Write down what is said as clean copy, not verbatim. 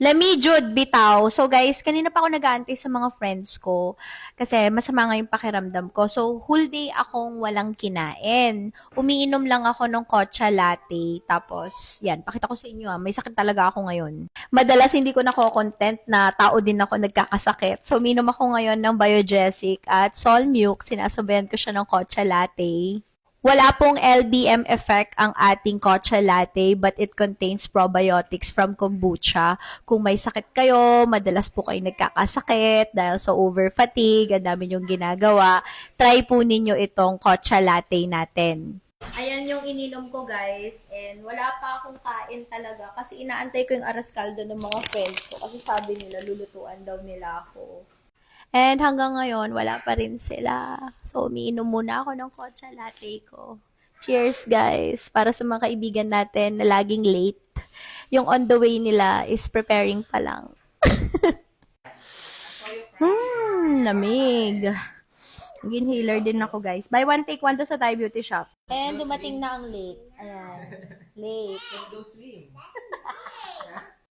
Lami Jude bitaw. So guys, kanina pa ako nag-aantay sa mga friends ko kasi masama nga yung pakiramdam ko. So whole day akong walang kinain. Umiinom lang ako ng matcha latte. Tapos yan, pakita ko sa inyo may sakit talaga ako ngayon. Madalas hindi ko nako-content na tao din ako nagkakasakit. So umiinom ako ngayon ng Biogesic at Solmilk. Sinasabayan ko siya ng matcha latte. Wala pong LBM effect ang ating matcha latte but it contains probiotics from kombucha. Kung may sakit kayo, madalas po kayo nagkakasakit dahil sa over-fatigue, ang dami yung ginagawa, try po ninyo itong matcha latte natin. Ayan yung ininom ko guys and wala pa akong kain talaga kasi inaantay ko yung aras kaldo ng mga friends ko kasi sabi nila lulutuan daw nila ako. And hanggang ngayon, wala pa rin sila. So, umiinom muna ako ng matcha latte ko. Cheers, guys! Para sa mga kaibigan natin na laging late. Yung on the way nila is preparing pa lang. Lamig. Nag-inhaler din ako, guys. Buy one, take one to sa Thai Beauty Shop. And dumating na ang late. Ayan. Late. Let's go swim.